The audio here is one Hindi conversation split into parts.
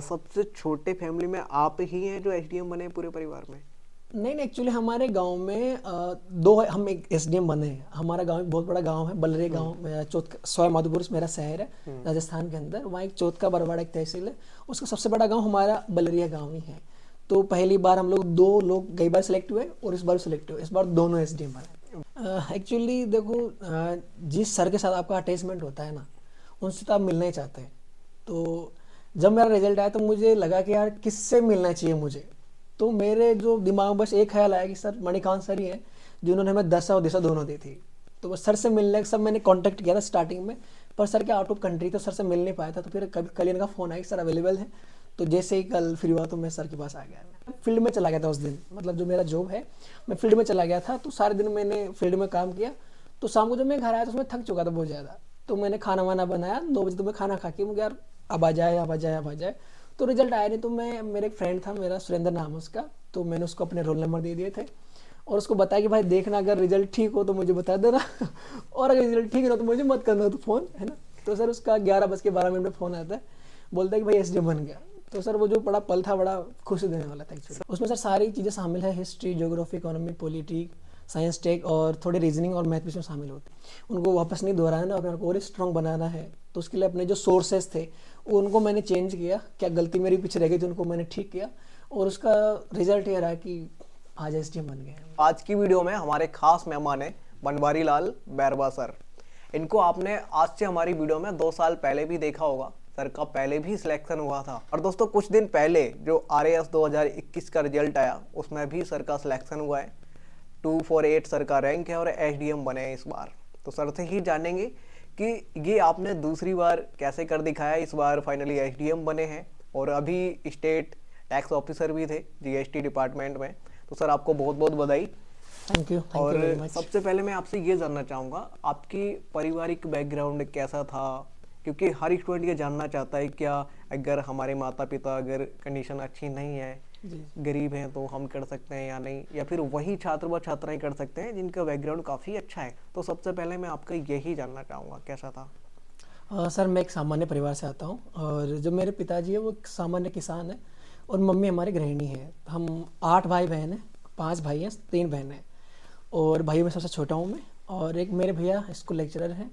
सबसे छोटे फैमिली में आप ही हैं जो एसडीएम बने पूरे परिवार में? नहीं नहीं, एक्चुअली हमारे गांव में दो है, हम एक एसडीएम बने हैं। हमारा गांव एक बहुत बड़ा गांव है, बलरे हम्म। गांव में, चौथ सवाई माधोपुर मेरा शहर है हम्म। राजस्थान के अंदर। वहाँ एक चौथ का बरवाड़ा एक तहसील है, उसका सबसे बड़ा गांव हमारा बलरिया गांव ही है। तो पहली बार हम लोग दो लोग कई बार सेलेक्ट हुए और इस बार सेलेक्ट हुए, इस बार दोनों एसडीएम बने। एक्चुअली देखो, जिस सर के साथ आपका अटैचमेंट होता है ना, उनसे तो आप मिलना ही चाहते हैं। तो जब मेरा रिजल्ट आया तो मुझे लगा कि यार किससे मिलना चाहिए मुझे। तो मेरे जो दिमाग में बस एक ख्याल आया कि सर मणिकांत सर ही हैं जिन्होंने हमें 10 और दिशा दोनों दी थी। तो बस सर से मिलने सब मैंने कांटेक्ट किया था स्टार्टिंग में, पर सर के आउट ऑफ कंट्री तो सर से मिल नहीं पाया था। तो फिर कभी कल इनका फ़ोन आया कि सर अवेलेबल है। तो जैसे ही कल फ्री हुआ तो मैं सर के पास आ गया। मैं फील्ड में चला गया था उस दिन, मतलब जो मेरा जॉब है, मैं फील्ड में चला गया था। तो सारे दिन मैंने फील्ड में काम किया। तो शाम को जब मैं घर आया तो उसमें थक चुका था बहुत ज़्यादा। तो मैंने खाना वाना बनाया 2 बजे, तो मैं खाना खा के मुझे यार अब आ जाए अब आ जाए अब आ जाए। तो रिजल्ट आया नहीं। तो मैं, मेरे एक फ्रेंड था, मेरा सुरेंद्र नाम है उसका, तो मैंने उसको अपने रोल नंबर दे दिए थे और उसको बताया कि भाई देखना, अगर रिजल्ट ठीक हो तो मुझे बता देना और अगर रिजल्ट ठीक ना हो तो मुझे मत करना तो फ़ोन, है ना। तो सर उसका 11:12 में फ़ोन आता है, बोलता है कि भाई एसडीएम बन गया। तो सर वो जो बड़ा पल था बड़ा खुशी देने वाला था एक्चुअली। उसमें सर सारी चीज़ें शामिल है, history, geography, economy, politic, science, tech और थोड़ी रीजनिंग और मैथ भी उसमें शामिल होती है। उनको वापस नहीं दोहराना, अपने को और स्ट्रॉन्ग बनाना है। तो उसके लिए अपने जो सोर्सेज थे वो उनको मैंने चेंज किया, क्या गलती मेरी पीछे रह गई थी उनको मैंने ठीक किया, और उसका रिजल्ट ये रहा कि आज एसडीएम बन गए। आज की वीडियो में हमारे खास मेहमान हैं बनवारी लाल बैरवा सर। इनको आपने आज से हमारी वीडियो में 2 साल पहले भी देखा होगा। सर का पहले भी सिलेक्शन हुआ था। और दोस्तों कुछ दिन पहले जो आरएएस 2021 का रिजल्ट आया उसमें भी सर का सिलेक्शन हुआ है। 248 सर का रैंक है और एसडीएम बने हैं इस बार। तो सर से ही जानेंगे कि ये आपने दूसरी बार कैसे कर दिखाया, इस बार फाइनली एसडीएम बने हैं और अभी स्टेट टैक्स ऑफिसर भी थे जीएसटी डिपार्टमेंट में। तो सर आपको बहुत बहुत बधाई। थैंक यू और वेरी मच। सबसे पहले मैं आपसे ये जानना चाहूँगा आपकी पारिवारिक बैकग्राउंड कैसा था, क्योंकि हर स्टूडेंट ये जानना चाहता है क्या अगर हमारे माता पिता अगर कंडीशन अच्छी नहीं है, जी गरीब हैं, तो हम कर सकते हैं या नहीं, या फिर वही छात्र व छात्राएं कर सकते हैं जिनका बैकग्राउंड काफ़ी अच्छा है। तो सबसे पहले मैं आपका यही जानना चाहूँगा कैसा था। सर मैं एक सामान्य परिवार से आता हूँ, और जो मेरे पिताजी है वो एक सामान्य किसान है और मम्मी हमारी गृहिणी है। हम 8 भाई बहन हैं, 5 भाई हैं, 3 बहनें हैं। और भाइयों में सबसे छोटा हूँ मैं, और एक मेरे भैया स्कूल लेक्चरर हैं,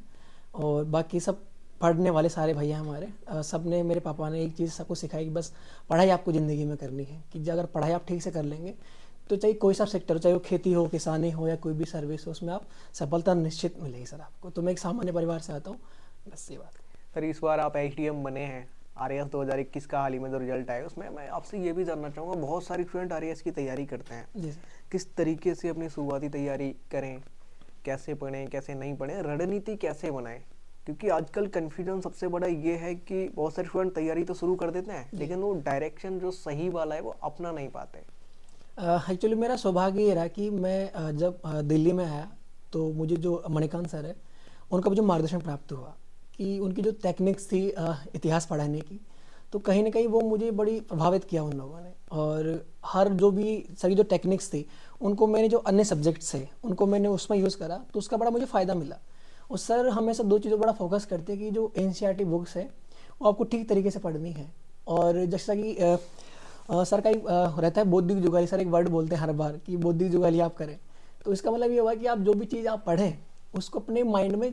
और बाकी सब पढ़ने वाले सारे भैया हमारे। सब ने, मेरे पापा ने एक चीज़ सबको सिखाई कि बस पढ़ाई आपको ज़िंदगी में करनी है, कि अगर पढ़ाई आप ठीक से कर लेंगे तो चाहे कोई सा सेक्टर हो, चाहे वो खेती हो, किसानी हो, या कोई भी सर्विस हो, उसमें आप सफलता निश्चित मिलेगी सर आपको। तो मैं एक सामान्य परिवार से आता हूँ, बस ये बात है। सर इस बार आप एसडीएम बने हैं। आरएएस 2021 का हाल ही में जो रिजल्ट आया उसमें मैं आपसे ये भी जानना चाहूँगा, बहुत सारे स्टूडेंट आरएएस की तैयारी करते हैं, जी सर। किस तरीके से अपनी शुरुआती तैयारी करें, कैसे पढ़ें कैसे नहीं पढ़ें, रणनीति कैसे बनाएं? क्योंकि आजकल कन्फ्यूजन सबसे बड़ा ये है कि बहुत सारे स्टूडेंट तैयारी तो शुरू कर देते हैं जी लेकिन वो डायरेक्शन जो सही वाला है वो अपना नहीं पाते। एक्चुअली मेरा सौभाग्य ये रहा कि मैं जब दिल्ली में आया तो मुझे जो मणिकांत सर है उनका मुझे मार्गदर्शन प्राप्त हुआ, कि उनकी जो टेक्निक्स थी इतिहास पढ़ाने की, तो कहीं ना कहीं वो मुझे बड़ी प्रभावित किया उन लोगों ने। और हर जो भी सारी जो टेक्निक्स थी उनको मैंने, जो अन्य सब्जेक्ट्स थे उनको मैंने उसमें यूज़ करा, तो उसका बड़ा मुझे फ़ायदा मिला। और सर हमेशा 2 चीज़ों पर बड़ा फोकस करते हैं कि जो एनसीईआरटी बुक्स है वो आपको ठीक तरीके से पढ़नी है। और जैसा कि सर का एक रहता है बौद्धिक जुगाली, सर एक वर्ड बोलते हैं हर बार कि बौद्धिक जुगाली आप करें। तो इसका मतलब ये हुआ कि आप जो भी चीज़ आप पढ़ें उसको अपने माइंड में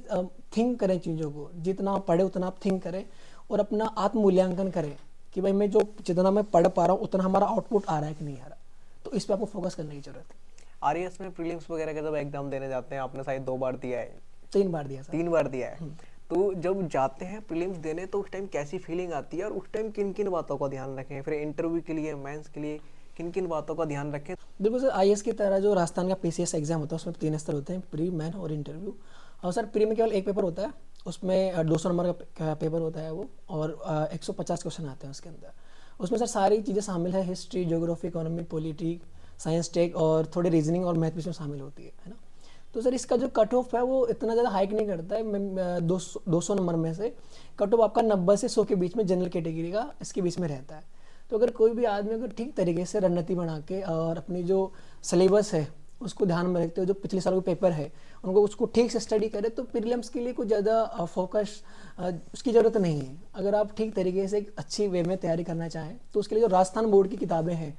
थिंक करें, चीज़ों को जितना आप पढ़े उतना आप थिंक करें, और अपना आत्म मूल्यांकन करें कि भाई मैं जो जितना मैं पढ़ पा रहा हूँ उतना हमारा आउटपुट आ रहा है कि नहीं आ रहा। तो इस पर आपको फोकस करने की जरूरत है। आरएएस में प्रीलिम्स वगैरह का जब एग्जाम देने जाते हैं, आपने शायद 2 बार दिया है, 3 बार दिया सर। 3 बार दिया है, तो जब जाते हैं प्रीलिम्स देने तो उस टाइम कैसी फीलिंग आती है और उस टाइम किन किन बातों का ध्यान रखें, फिर इंटरव्यू के लिए मेंस के लिए किन किन बातों का ध्यान रखें? देखो सर, आईएएस की तरह जो राजस्थान का पीसीएस एग्जाम होता है उसमें 3 स्तर होते हैं, प्री, मैन और इंटरव्यू। और सर प्री में केवल एक पेपर होता है, उसमें 200 नंबर का पेपर होता है वो, और 150 क्वेश्चन आते हैं उसके अंदर। उसमें सर सारी चीज़ें शामिल है, history, geography, economy, politic, science, tech और थोड़ी रीजनिंग और मैथ भी इसमें शामिल होती है ना। तो सर इसका जो कट ऑफ है वो इतना ज़्यादा हाइक नहीं करता है। 200 नंबर में से कट ऑफ आपका 90 से 100 के बीच में जनरल कैटेगरी का इसके बीच में रहता है। तो अगर कोई भी आदमी अगर ठीक तरीके से रणनीति बना के और अपनी जो सिलेबस है उसको ध्यान में रखते हुए जो पिछले साल के पेपर है उनको उसको ठीक से स्टडी करें तो प्रीलिम्स के लिए कुछ ज़्यादा फोकस उसकी ज़रूरत नहीं है। अगर आप ठीक तरीके से एक अच्छी वे में तैयारी करना चाहें तो उसके लिए जो राजस्थान बोर्ड की किताबें हैं,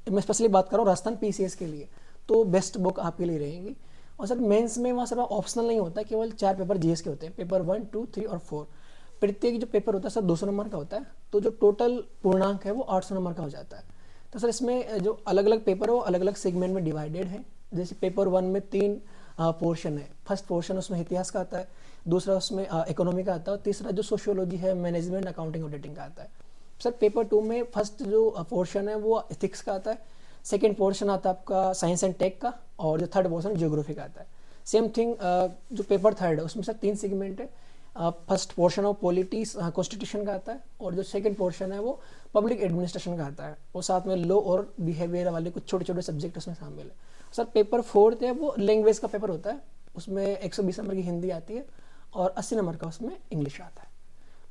मैं स्पेशली बात कर रहा हूँ राजस्थान पीसीएस के लिए, तो बेस्ट बुक आपके लिए रहेंगी। और सर मेंस में वहाँ सर ऑप्शनल नहीं होता, केवल 4 पेपर जीएस के होते हैं, पेपर 1, 2, 3 और 4। प्रत्येक जो पेपर होता है सर 200 नंबर का होता है, तो जो टोटल पूर्णांक है वो 800 नंबर का हो जाता है। तो सर इसमें जो अलग अलग पेपर है वो अलग अलग सेगमेंट में डिवाइडेड है। जैसे पेपर 1 में 3 पोर्शन है। फर्स्ट पोर्शन उसमें इतिहास का आता है, दूसरा उसमें इकोनॉमी का आता है और तीसरा जो सोशियोलॉजी है, मैनेजमेंट, अकाउंटिंग, ऑडिटिंग का आता है। सर पेपर 2 में फर्स्ट जो पोर्शन है वो एथिक्स का आता है, सेकेंड पोर्शन आता है आपका साइंस एंड टेक का, और जो थर्ड पोर्शन ज्योग्राफी का आता है। सेम थिंग जो पेपर 3 है उसमें सर 3 सेगमेंट है। First portion of politics constitution का आता है, और जो सेकंड पोर्शन है वो पब्लिक एडमिनिस्ट्रेशन का आता है, और साथ में लॉ और बिहेवियर वाले कुछ छोटे छोटे सब्जेक्ट उसमें शामिल है। सर पेपर 4 है वो लैंग्वेज का पेपर होता है, उसमें 120 नंबर की हिंदी आती है और 80 नंबर का उसमें इंग्लिश आता है।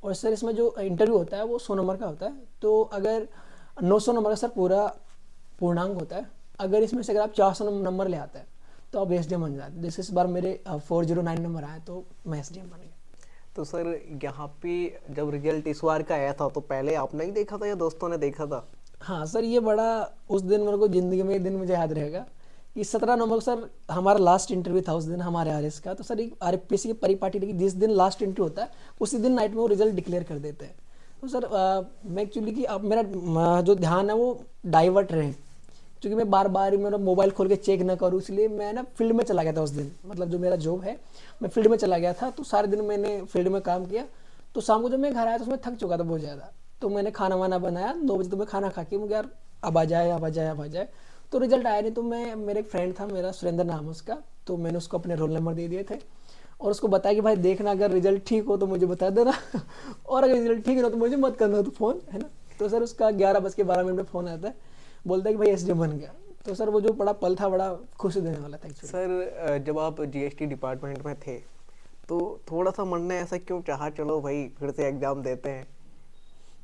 और सर इसमें जो इंटरव्यू होता है वो 100 नंबर का होता है। तो अगर 900 नंबर का सर पूरा पूर्णांक होता है, अगर इसमें से अगर आप 400 नंबर ले आते हैं तो आप एसडीएम बन जाते हैं। जैसे इस बार मेरे 409 नंबर आए तो मैं एसडीएम बन गया। तो सर यहाँ पे जब रिजल्ट इस बार का आया था तो पहले आपने ही देखा था या दोस्तों ने देखा था? हाँ सर, ये बड़ा उस दिन मेरे को ज़िंदगी में एक दिन मुझे याद रहेगा कि 17 नवंबर को सर हमारा लास्ट इंटरव्यू था उस दिन हमारे आरएस का। तो सर एक आरएफपीसी की परिपाटी थी, जिस दिन लास्ट इंटरव्यू होता है उसी दिन नाइट में वो रिजल्ट डिक्लेयर कर देते हैं। तो सर मैं एक्चुअली कि अब मेरा जो ध्यान है वो डाइवर्ट रहे, क्योंकि मैं बार बार मेरा मोबाइल खोल के चेक ना करूँ, इसलिए मैं ना फील्ड में चला गया था उस दिन। मतलब जो मेरा जॉब है मैं फील्ड में चला गया था, तो सारे दिन मैंने फील्ड में काम किया। तो शाम को जब मैं घर आया तो उसमें थक चुका था बहुत ज़्यादा। तो मैंने खाना वाना बनाया 9 बजे, तो मैं खाना खा के मुझे यार अब आ जाए अब आ जाए अब आ जाए। तो रिजल्ट आया नहीं, तो मैं मेरे एक फ्रेंड था मेरा सुरेंद्र नाम है उसका, तो मैंने उसको अपने रोल नंबर दे दिए थे और उसको बताया कि भाई देखना अगर रिजल्ट ठीक हो तो मुझे बता देना और अगर रिजल्ट ठीक ना तो मुझे मत करना तो फ़ोन, है ना। तो सर उसका 11:12 में फ़ोन आता है, बोलता है कि भाई एसडीएम बन गया। तो सर वो जो बड़ा पल था बड़ा खुशी देने वाला था एक्चुअली। सर जब आप जीएसटी डिपार्टमेंट में थे तो थोड़ा सा मन ने ऐसा क्यों चाहा चलो भाई फिर से एग्जाम देते हैं?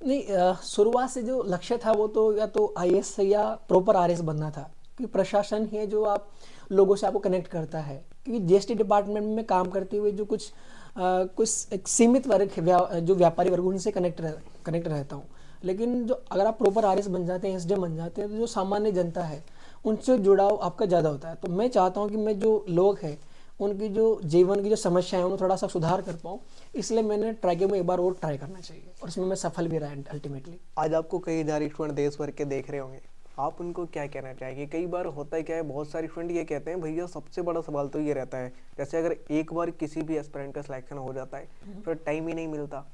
नहीं, शुरुआत से जो लक्ष्य था वो तो या तो आईएएस या प्रॉपर आरएस बनना था, क्योंकि प्रशासन ही है जो आप लोगों से आपको कनेक्ट करता है। क्योंकि जीएसटी डिपार्टमेंट में काम करते हुए जो कुछ एक सीमित वर्ग है, जो व्यापारी वर्ग, उनसे कनेक्ट रहता हूँ। लेकिन जो अगर आप प्रॉपर आरएस बन जाते हैं, एसडीएम बन जाते हैं, तो जो सामान्य जनता है उनसे जुड़ाव आपका ज़्यादा होता है। तो मैं चाहता हूँ कि मैं जो लोग हैं उनकी जो जीवन की जो समस्या है उन्हें थोड़ा सा सुधार कर पाऊँ, इसलिए मैंने ट्राई किया एक बार और ट्राई करना चाहिए, और इसमें मैं सफल भी रहा अल्टीमेटली। आज आपको कई हजार स्टूडेंट देश भर के देख रहे होंगे, आप उनको क्या कहना चाहेंगे? कई बार होता है क्या है, बहुत सारे स्टूडेंट ये कहते हैं भैया सबसे बड़ा सवाल तो ये रहता है जैसे अगर एक बार किसी भी एस्पिरेंट का सिलेक्शन हो जाता है फिर टाइम ही नहीं मिलता,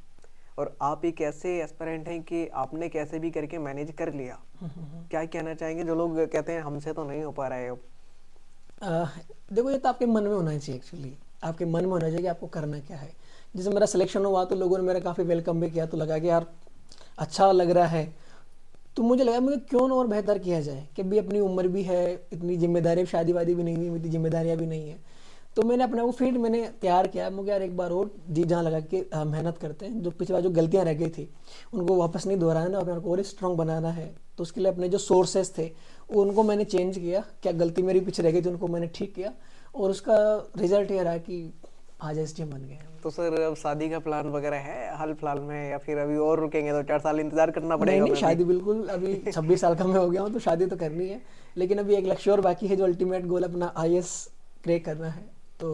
और आप एक ऐसे एस्पिरेंट हैं कि आपने कैसे भी करके मैनेज कर लिया। क्या कहना चाहेंगे जो लोग कहते हैं हमसे तो नहीं हो पा रहा है अब? देखो ये तो आपके मन में होना चाहिए एक्चुअली, आपके मन में होना चाहिए कि आपको करना क्या है। जैसे मेरा सिलेक्शन हुआ तो लोगों ने मेरा काफ़ी वेलकम भी किया, तो लगा कि यार अच्छा लग रहा है। तो मुझे लगा मुझे क्यों ना और बेहतर किया जाए, कि भी अपनी उम्र भी है, इतनी जिम्मेदारी, शादी वादी भी नहीं हुई, इतनी जिम्मेदारियाँ भी नहीं है। तो मैंने अपना वो फील्ड मैंने तैयार किया। मुझे यार एक बार और जी जान लगा के मेहनत करते हैं, जो पिछली बार जो गलतियाँ रह गई थी उनको वापस नहीं दोहराना, अपने को और स्ट्रॉन्ग बनाना है। तो उसके लिए अपने जो सोर्सेज थे उनको मैंने चेंज किया, क्या गलती मेरी पीछे रह गई थी उनको मैंने ठीक किया, और उसका रिजल्ट ये रहा कि आज एसडीएम बन गए। तो सर अब शादी का प्लान वगैरह है हाल फिलहाल में, या फिर अभी और रुकेंगे तो 4 साल इंतजार करना पड़ेगा? नहीं, शादी बिल्कुल, अभी 26 साल का मैं हो गया हूँ तो शादी तो करनी है, लेकिन अभी एक लक्ष्य और बाकी है, जो अल्टीमेट गोल अपना आईएएस क्रैक करना है। तो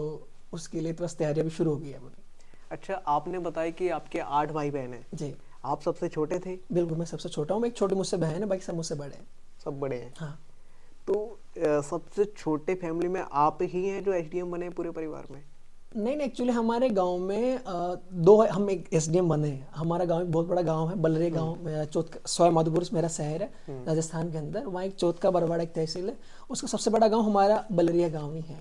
उसके लिए तो बस तैयारी अभी शुरू हो गई है अपनी। अच्छा, आपने बताया कि आपके 8 भाई बहन हैं, जी आप सबसे छोटे थे? बिल्कुल, मैं सबसे छोटा हूँ। एक छोटी मुझसे बहन है, बाकी सब मुझसे बड़े हैं। सब बड़े हैं? हाँ। तो सबसे छोटे फैमिली में आप ही हैं जो एसडीएम बने पूरे परिवार में? नहीं, एक्चुअली हमारे गांव में दो है, हम एक एसडीएम बने हैं। हमारा गांव एक बहुत बड़ा गांव है, बलरे गांव, सवाई माधोपुर मेरा शहर है राजस्थान के अंदर। वहाँ एक चौथका बरवाड़ा एक तहसील है, उसका सबसे बड़ा गांव हमारा बलरिया गांव ही है।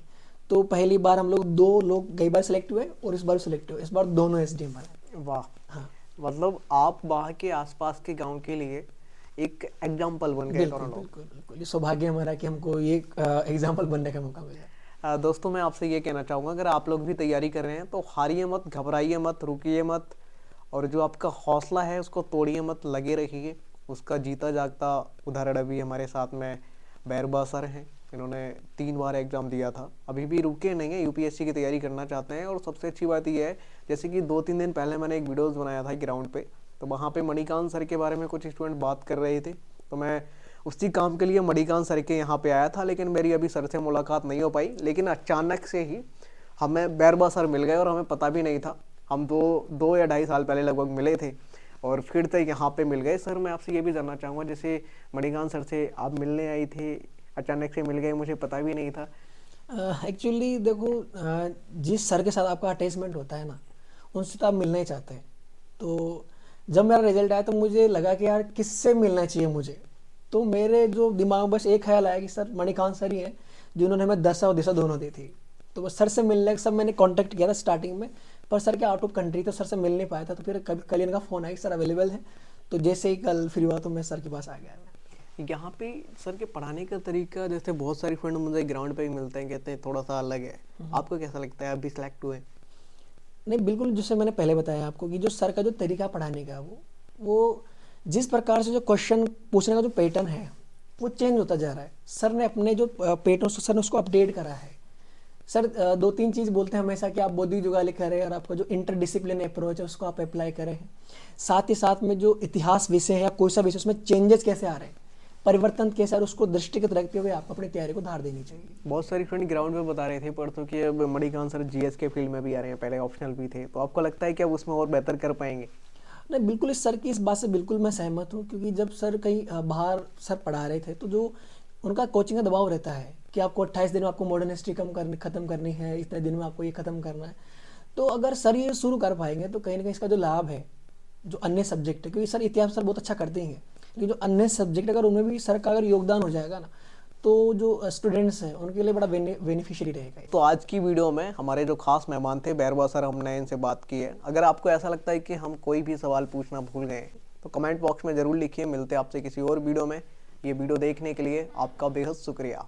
तो पहली बार हम लोग 2 लोग गई बार सेलेक्ट हुए और इस बार सेलेक्ट हुए, इस बार दोनों एसडीएम बने। वाह। हाँ मतलब आप वहाँ के आसपास के गांव के लिए एक एग्जाम्पल बन गए बिल्कुल दोनों लोग। बिल्कुल बिल्कुल, ये सौभाग्य हमारा कि हमको ये एग्जाम्पल बनने का मौका मिला। दोस्तों मैं आपसे ये कहना चाहूँगा, अगर आप लोग भी तैयारी कर रहे हैं तो हारिए मत, घबराइए मत, रुकिए मत, और जो आपका हौसला है उसको तोड़िए मत, लगे रहिए। उसका जीता जागता उदाहरण अभी हमारे साथ में बैरबा सर हैं। इन्होंने 3 बार एग्ज़ाम दिया था, अभी भी रुके नहीं है, यूपीएससी की तैयारी करना चाहते हैं। और सबसे अच्छी बात ये है, जैसे कि 2-3 दिन पहले मैंने एक वीडियोस बनाया था ग्राउंड पे, तो वहाँ पे मणिकांत सर के बारे में कुछ स्टूडेंट बात कर रहे थे, तो मैं उसी काम के लिए मणिकांत सर के यहाँ पे आया था, लेकिन मेरी अभी सर से मुलाकात नहीं हो पाई। लेकिन अचानक से ही हमें बैरबा सर मिल गए और हमें पता भी नहीं था। हम 2 या 2.5 साल पहले लगभग मिले थे और फिर से यहाँ पे मिल गए। सर मैं आपसे ये भी जानना चाहूँगा, जैसे मणिकांत सर से आप मिलने आई थे, अचानक से मिल गए, मुझे पता भी नहीं था। एक्चुअली देखो, जिस सर के साथ आपका अटैचमेंट होता है ना, उनसे तो आप मिलना ही चाहते हैं। तो जब मेरा रिजल्ट आया तो मुझे लगा कि यार किससे मिलना चाहिए मुझे। तो मेरे जो दिमाग में बस एक ख्याल आया कि सर मणिकांत सर ही हैं जिन्होंने हमें दशा और दिशा दोनों दी थी। तो बस सर से मिलने के सब मैंने कांटेक्ट किया था स्टार्टिंग में, पर सर के आउट ऑफ कंट्री तो सर से मिल नहीं पाया था। तो फिर कभी कल इनका फ़ोन आया कि सर अवेलेबल है, तो जैसे ही कल फ्री हुआ तो मैं सर के पास आ गया। यहाँ पे सर के पढ़ाने का तरीका, जैसे बहुत सारे फ्रेंड मुझे ग्राउंड पे ही मिलते हैं, कहते हैं थोड़ा सा अलग है। आपको कैसा लगता है, आप भी सिलेक्ट हुए? नहीं, बिल्कुल, जैसे मैंने पहले बताया आपको कि जो सर का जो तरीका पढ़ाने का, वो जिस प्रकार से जो क्वेश्चन पूछने का जो पैटर्न है वो चेंज होता जा रहा है। सर ने अपने जो पैटर्न, सर ने उसको अपडेट करा है। सर 2-3 चीज़ बोलते हैं हमेशा कि आप बौद्धिक जुगाली करें और आपका जो इंटरडिसिप्लिन अप्रोच है उसको आप अप्लाई करें। साथ ही साथ में जो इतिहास विषय है या कोई सा विषय, उसमें चेंजेस कैसे आ रहे हैं, परिवर्तन कैसे, और उसको दृष्टिगत रखते हुए आपको अपनी तैयारी को धार देनी चाहिए। बहुत सारी फ्रेंड ग्राउंड पे बता रहे थे परसों कि अब मणिकांत सर जीएस के फील्ड में भी आ रहे हैं, पहले ऑप्शनल भी थे, तो आपको लगता है कि अब उसमें और बेहतर कर पाएंगे? नहीं, बिल्कुल, इस सर की इस बात से बिल्कुल मैं सहमत हूँ, क्योंकि जब सर कहीं बाहर सर पढ़ा रहे थे तो जो उनका कोचिंग का दबाव रहता है कि आपको 28 दिन में आपको मॉडर्न हिस्ट्री खत्म करनी है, इतने दिन में आपको ये खत्म करना है। तो अगर सर ये शुरू कर पाएंगे तो कहीं ना कहीं इसका जो लाभ है, जो अन्य सब्जेक्ट है, क्योंकि सर इतिहास सर बहुत अच्छा करते हैं, लेकिन जो अन्य सब्जेक्ट अगर उनमें भी सर का अगर योगदान हो जाएगा ना, तो जो स्टूडेंट्स हैं उनके लिए बड़ा बेनिफिशियरी रहेगा। तो आज की वीडियो में हमारे जो खास मेहमान थे बैरबा सर, हमने इनसे बात की है। अगर आपको ऐसा लगता है कि हम कोई भी सवाल पूछना भूल गए तो कमेंट बॉक्स में ज़रूर लिखिए। मिलते हैं आपसे किसी और वीडियो में। ये वीडियो देखने के लिए आपका बेहद शुक्रिया।